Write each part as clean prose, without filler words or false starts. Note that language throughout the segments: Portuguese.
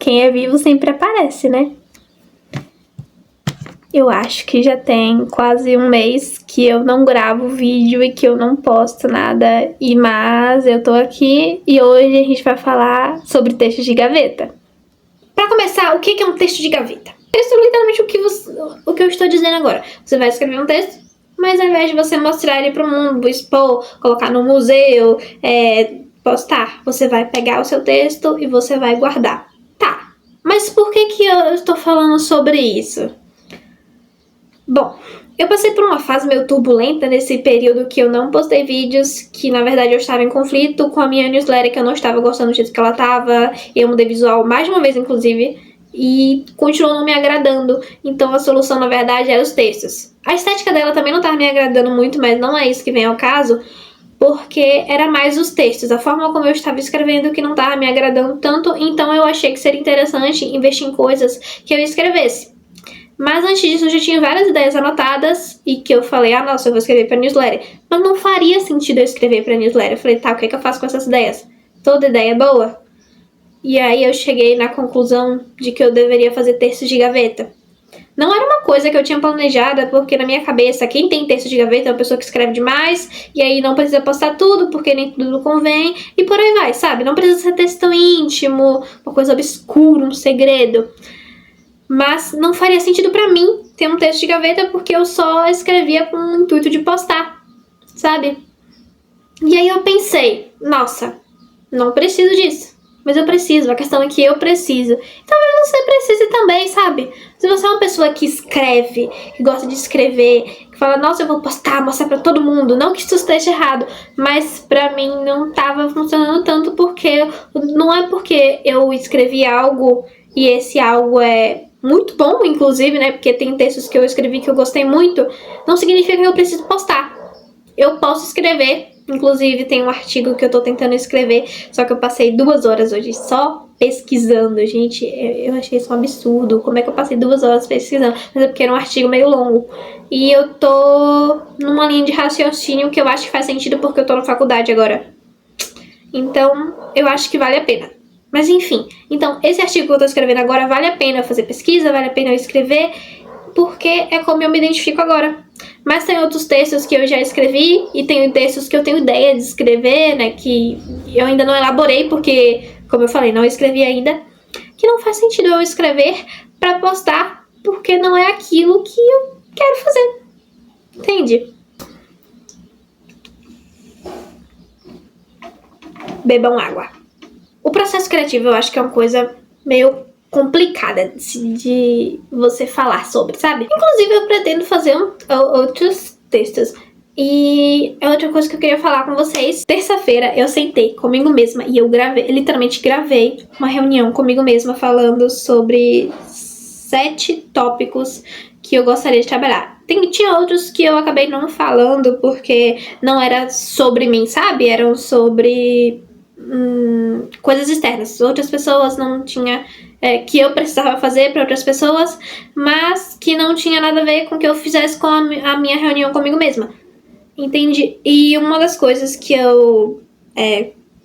Quem é vivo sempre aparece, né? Eu acho que já tem quase um mês que eu não gravo vídeo e que eu não posto nada. Mas eu tô aqui e hoje a gente vai falar sobre textos de gaveta. Pra começar, o que é um texto de gaveta? Texto é literalmente o que eu estou dizendo agora. Você vai escrever um texto, mas ao invés de você mostrar ele pro mundo, expor, colocar no museu, postar, você vai pegar o seu texto e você vai guardar. Tá, mas por que eu estou falando sobre isso? Bom, eu passei por uma fase meio turbulenta nesse período que eu não postei vídeos, que na verdade eu estava em conflito com a minha newsletter, que eu não estava gostando do jeito que ela estava, eu mudei visual mais de uma vez inclusive, e continuou não me agradando, então a solução na verdade era os textos. A estética dela também não estava me agradando muito, mas não é isso que vem ao caso, porque era mais os textos, a forma como eu estava escrevendo que não estava me agradando tanto, então eu achei que seria interessante investir em coisas que eu escrevesse. Mas antes disso eu já tinha várias ideias anotadas e que eu falei, nossa, eu vou escrever pra newsletter. Mas não faria sentido eu escrever pra newsletter. Eu falei, tá, o que eu faço com essas ideias? Toda ideia é boa? E aí eu cheguei na conclusão de que eu deveria fazer textos de gaveta. Não era uma coisa que eu tinha planejada, porque na minha cabeça, quem tem texto de gaveta é uma pessoa que escreve demais, e aí não precisa postar tudo, porque nem tudo convém, e por aí vai, sabe? Não precisa ser texto tão íntimo, uma coisa obscura, um segredo. Mas não faria sentido pra mim ter um texto de gaveta porque eu só escrevia com o intuito de postar, sabe? E aí eu pensei, nossa, não preciso disso. Mas eu preciso, a questão é que eu preciso. Talvez você precise também, sabe? Se você é uma pessoa que escreve, que gosta de escrever, que fala, nossa, eu vou postar, mostrar pra todo mundo. Não que isso esteja errado, mas pra mim não tava funcionando tanto porque... Não é porque eu escrevi algo e esse algo é muito bom, inclusive, né? Porque tem textos que eu escrevi que eu gostei muito. Não significa que eu preciso postar. Eu posso escrever. Inclusive, tem um artigo que eu tô tentando escrever, só que eu passei 2 horas hoje só pesquisando. Gente, eu achei isso um absurdo. Como é que eu passei 2 horas pesquisando? Mas é porque era um artigo meio longo. E eu tô numa linha de raciocínio que eu acho que faz sentido porque eu tô na faculdade agora. Então, eu acho que vale a pena. Mas enfim, então esse artigo que eu tô escrevendo agora vale a pena eu fazer pesquisa, vale a pena eu escrever, porque é como eu me identifico agora. Mas tem outros textos que eu já escrevi e tem textos que eu tenho ideia de escrever, né, que eu ainda não elaborei porque, como eu falei, não escrevi ainda, que não faz sentido eu escrever pra postar, porque não é aquilo que eu quero fazer. Entende? Bebam água. O processo criativo eu acho que é uma coisa meio complicada de você falar sobre, sabe? Inclusive eu pretendo fazer outros textos. E é outra coisa que eu queria falar com vocês. Terça-feira eu sentei comigo mesma e eu literalmente gravei uma reunião comigo mesma falando sobre 7 tópicos que eu gostaria de trabalhar. Tinha outros que eu acabei não falando porque não era sobre mim, sabe? Eram sobre coisas externas. Outras pessoas não tinha... que eu precisava fazer para outras pessoas, mas que não tinha nada a ver com o que eu fizesse com a minha reunião comigo mesma. Entende? E uma das coisas que eu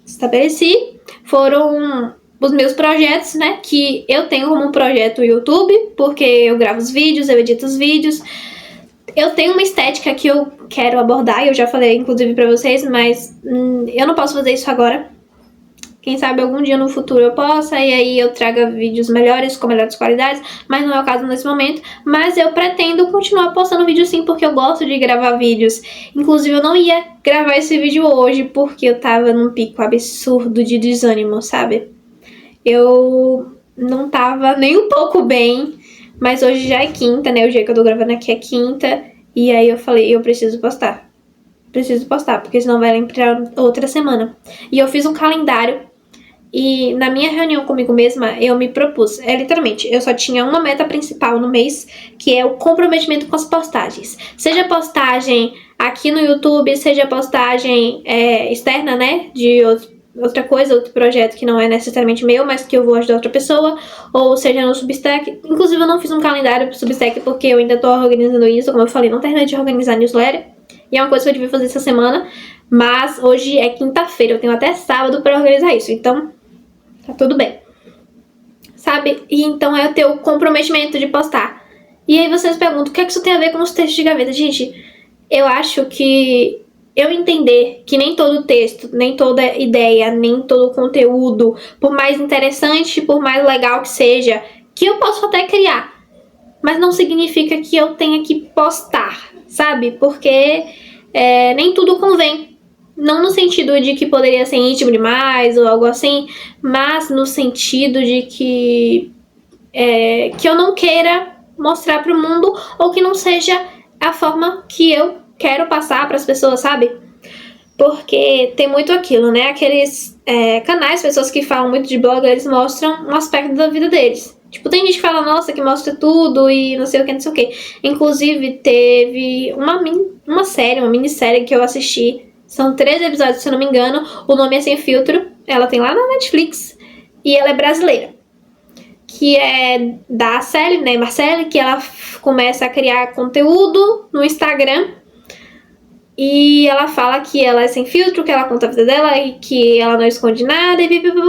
estabeleci foram os meus projetos, né? Que eu tenho como um projeto YouTube, porque eu gravo os vídeos, eu edito os vídeos. Eu tenho uma estética que eu quero abordar, e eu já falei inclusive pra vocês, mas eu não posso fazer isso agora. Quem sabe algum dia no futuro eu possa, e aí eu traga vídeos melhores, com melhores qualidades, mas não é o caso nesse momento. Mas eu pretendo continuar postando vídeo sim, porque eu gosto de gravar vídeos. Inclusive eu não ia gravar esse vídeo hoje, porque eu tava num pico absurdo de desânimo, sabe? Eu não tava nem um pouco bem, mas hoje já é quinta, né? O dia que eu tô gravando aqui é quinta, e aí eu falei, eu preciso postar. Preciso postar, porque senão vai lembrar outra semana. E eu fiz um calendário. E na minha reunião comigo mesma, eu me propus, literalmente, eu só tinha uma meta principal no mês, que é o comprometimento com as postagens. Seja postagem aqui no YouTube, seja postagem externa, né, de outra coisa, outro projeto que não é necessariamente meu, mas que eu vou ajudar outra pessoa, ou seja no Substack. Inclusive eu não fiz um calendário pro Substack porque eu ainda tô organizando isso, como eu falei, não terminei de organizar a newsletter, e é uma coisa que eu devia fazer essa semana, mas hoje é quinta-feira, eu tenho até sábado pra organizar isso, então... tá tudo bem. sabe? E então é o teu comprometimento de postar. E aí vocês perguntam, o que é que isso tem a ver com os textos de gaveta? Gente, eu acho que eu entender que nem todo texto, nem toda ideia, nem todo conteúdo, por mais interessante, por mais legal que seja, que eu posso até criar, mas não significa que eu tenha que postar, sabe? Porque nem tudo convém. Não no sentido de que poderia ser íntimo demais ou algo assim, mas no sentido de que eu não queira mostrar para o mundo ou que não seja a forma que eu quero passar para as pessoas, sabe? Porque tem muito aquilo, né? Aqueles canais, pessoas que falam muito de blog, eles mostram um aspecto da vida deles. Tipo, tem gente que fala, nossa, que mostra tudo e não sei o que, não sei o que. Inclusive, teve uma minissérie que eu assisti. São 3 episódios, se eu não me engano. O nome é Sem Filtro. Ela tem lá na Netflix. E ela é brasileira. Que é da Marcele, né? Marcele, que ela começa a criar conteúdo no Instagram. E ela fala que ela é sem filtro, que ela conta a vida dela e que ela não esconde nada e blá.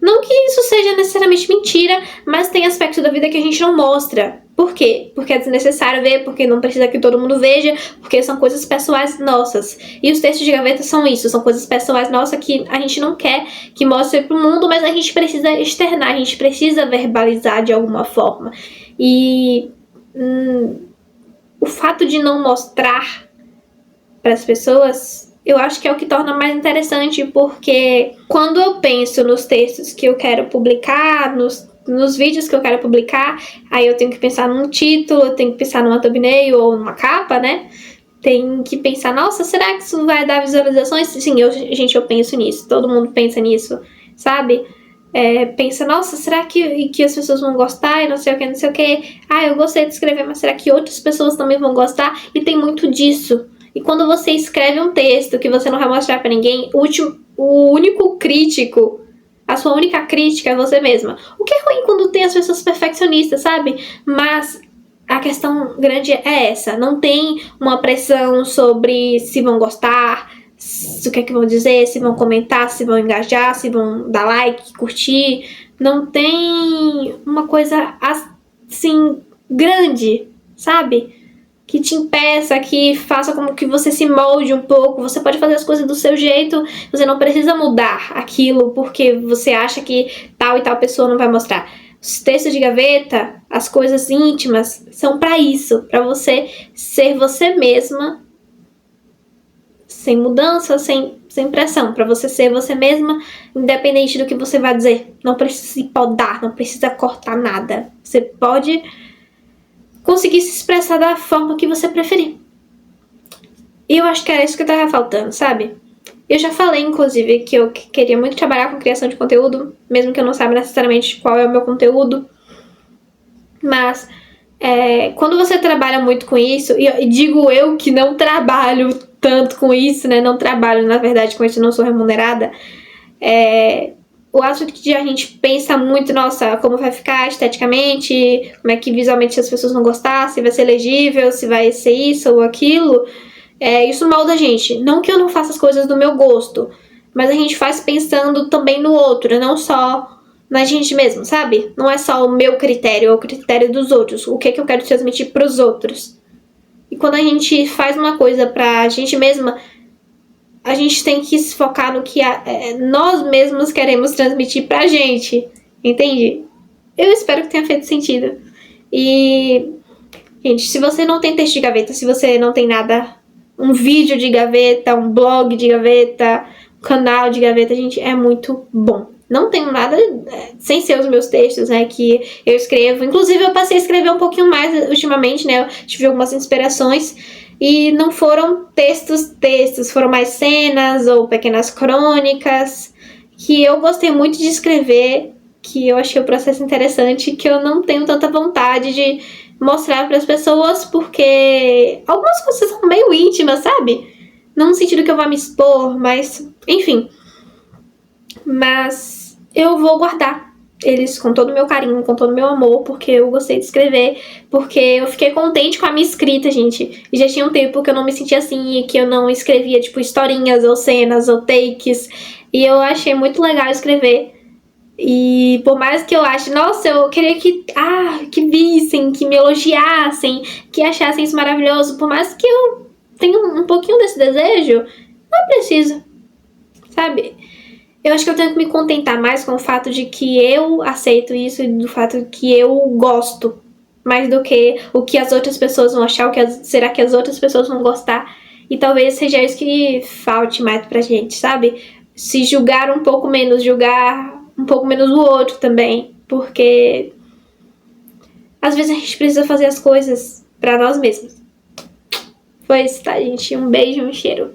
Não que isso seja necessariamente mentira, mas tem aspectos da vida que a gente não mostra. Por quê? Porque é desnecessário ver, porque não precisa que todo mundo veja, porque são coisas pessoais nossas. E os textos de gaveta são isso, são coisas pessoais nossas que a gente não quer que mostre pro mundo, mas a gente precisa externar, a gente precisa verbalizar de alguma forma. E o fato de não mostrar para as pessoas, eu acho que é o que torna mais interessante, porque quando eu penso nos textos que eu quero publicar, nos vídeos que eu quero publicar, aí eu tenho que pensar num título, eu tenho que pensar numa thumbnail ou numa capa, né? Tem que pensar, nossa, será que isso vai dar visualizações? Sim, eu penso nisso, todo mundo pensa nisso, sabe? Pensa, nossa, será que as pessoas vão gostar e não sei o que, não sei o que. Ah, eu gostei de escrever, mas será que outras pessoas também vão gostar? E tem muito disso. E quando você escreve um texto que você não vai mostrar pra ninguém, o único crítico, a sua única crítica é você mesma. O que é ruim quando tem as pessoas perfeccionistas, sabe? Mas a questão grande é essa. Não tem uma pressão sobre se vão gostar, o que é que vão dizer, se vão comentar, se vão engajar, se vão dar like, curtir. Não tem uma coisa assim grande, sabe? Que te impeça, que faça como que você se molde um pouco. Você pode fazer as coisas do seu jeito, você não precisa mudar aquilo porque você acha que tal e tal pessoa não vai mostrar. Os textos de gaveta, as coisas íntimas, são pra isso, pra você ser você mesma, sem mudança, sem pressão, pra você ser você mesma, independente do que você vai dizer. Não precisa se podar, não precisa cortar nada. Você pode conseguir se expressar da forma que você preferir. E eu acho que era isso que tava faltando, sabe? Eu já falei, inclusive, que eu queria muito trabalhar com criação de conteúdo, mesmo que eu não saiba necessariamente qual é o meu conteúdo. Mas quando você trabalha muito com isso, e digo eu que não trabalho tanto com isso, né? Não trabalho, na verdade, com isso, não sou remunerada. Eu acho que a gente pensa muito, nossa, como vai ficar esteticamente, como é que visualmente as pessoas vão gostar, se vai ser legível, se vai ser isso ou aquilo. Isso molda a gente. Não que eu não faça as coisas do meu gosto, mas a gente faz pensando também no outro, não só na gente mesmo, sabe? Não é só o meu critério, é o critério dos outros. O que é que eu quero transmitir pros outros. E quando a gente faz uma coisa pra gente mesma, a gente tem que se focar no que nós mesmos queremos transmitir pra gente, entende? Eu espero que tenha feito sentido. E, gente, se você não tem texto de gaveta, se você não tem nada, um vídeo de gaveta, um blog de gaveta, um canal de gaveta, gente, é muito bom. Não tenho nada sem ser os meus textos, né, que eu escrevo. Inclusive, eu passei a escrever um pouquinho mais ultimamente, né, eu tive algumas inspirações. E não foram textos, foram mais cenas ou pequenas crônicas, que eu gostei muito de escrever, que eu achei o processo interessante, que eu não tenho tanta vontade de mostrar para as pessoas, porque algumas coisas são meio íntimas, sabe? Não no sentido que eu vá me expor, mas enfim. Mas eu vou guardar eles com todo o meu carinho, com todo o meu amor, porque eu gostei de escrever, porque eu fiquei contente com a minha escrita, gente. E já tinha um tempo que eu não me sentia assim, e que eu não escrevia, tipo, historinhas, ou cenas, ou takes. E eu achei muito legal escrever. E por mais que eu ache, nossa, eu queria que vissem, que me elogiassem, que achassem isso maravilhoso, por mais que eu tenha um pouquinho desse desejo, não preciso, sabe? Eu acho que eu tenho que me contentar mais com o fato de que eu aceito isso e do fato que eu gosto, mais do que o que as outras pessoas vão achar, será que as outras pessoas vão gostar? E talvez seja isso que falte mais pra gente, sabe? Se julgar um pouco menos, julgar um pouco menos o outro também, porque às vezes a gente precisa fazer as coisas pra nós mesmos. Foi isso, tá, gente? Um beijo, um cheiro.